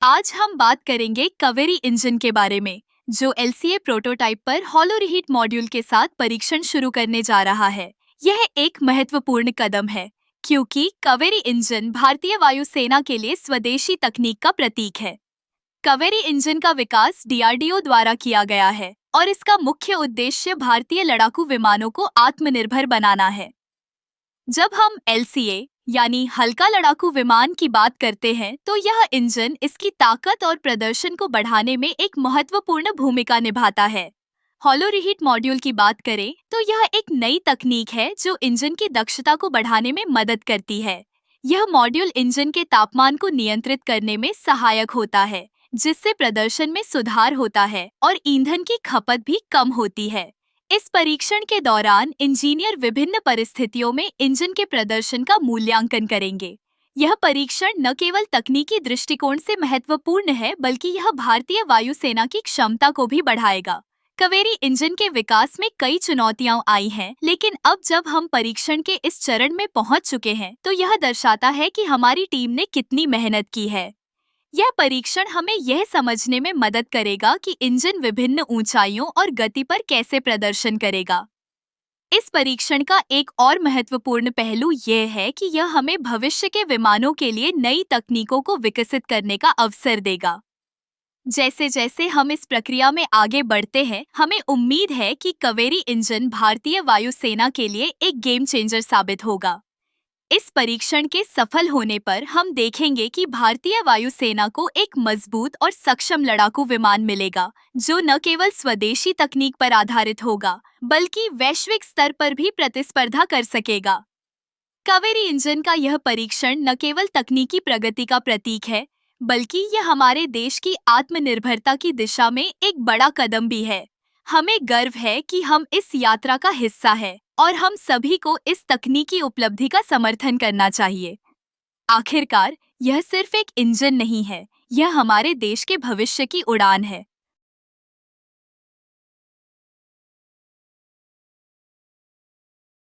आज हम बात करेंगे कावेरी इंजन के बारे में, जो एलसीए प्रोटोटाइप पर हॉलो रिहीट मॉड्यूल के साथ परीक्षण शुरू करने जा रहा है। यह एक महत्वपूर्ण कदम है, क्योंकि कावेरी इंजन भारतीय वायुसेना के लिए स्वदेशी तकनीक का प्रतीक है। कावेरी इंजन का विकास डीआरडीओ द्वारा किया गया है और इसका मुख्य उद्देश्य भारतीय लड़ाकू विमानों को आत्मनिर्भर बनाना है। जब हम एलसीए यानी हल्का लड़ाकू विमान की बात करते हैं, तो यह इंजन इसकी ताकत और प्रदर्शन को बढ़ाने में एक महत्वपूर्ण भूमिका निभाता है। हॉलो रिहीट मॉड्यूल की बात करें तो यह एक नई तकनीक है जो इंजन की दक्षता को बढ़ाने में मदद करती है। यह मॉड्यूल इंजन के तापमान को नियंत्रित करने में सहायक होता है, जिससे प्रदर्शन में सुधार होता है और ईंधन की खपत भी कम होती है। इस परीक्षण के दौरान इंजीनियर विभिन्न परिस्थितियों में इंजन के प्रदर्शन का मूल्यांकन करेंगे। यह परीक्षण न केवल तकनीकी दृष्टिकोण से महत्वपूर्ण है, बल्कि यह भारतीय वायुसेना की क्षमता को भी बढ़ाएगा। कावेरी इंजन के विकास में कई चुनौतियां आई हैं, लेकिन अब जब हम परीक्षण के इस चरण में पहुंच चुके हैं, तो यह दर्शाता है कि हमारी टीम ने कितनी मेहनत की है। यह परीक्षण हमें यह समझने में मदद करेगा कि इंजन विभिन्न ऊंचाइयों और गति पर कैसे प्रदर्शन करेगा। इस परीक्षण का एक और महत्वपूर्ण पहलू यह है कि यह हमें भविष्य के विमानों के लिए नई तकनीकों को विकसित करने का अवसर देगा। जैसे जैसे हम इस प्रक्रिया में आगे बढ़ते हैं, हमें उम्मीद है कि कावेरी इंजन भारतीय वायुसेना के लिए एक गेम चेंजर साबित होगा। इस परीक्षण के सफल होने पर हम देखेंगे कि भारतीय वायुसेना को एक मजबूत और सक्षम लड़ाकू विमान मिलेगा, जो न केवल स्वदेशी तकनीक पर आधारित होगा, बल्कि वैश्विक स्तर पर भी प्रतिस्पर्धा कर सकेगा। कावेरी इंजन का यह परीक्षण न केवल तकनीकी प्रगति का प्रतीक है, बल्कि यह हमारे देश की आत्मनिर्भरता की दिशा में एक बड़ा कदम भी है। हमें गर्व है कि हम इस यात्रा का हिस्सा हैं और हम सभी को इस तकनीकी उपलब्धि का समर्थन करना चाहिए। आखिरकार, यह सिर्फ एक इंजन नहीं है, यह हमारे देश के भविष्य की उड़ान है।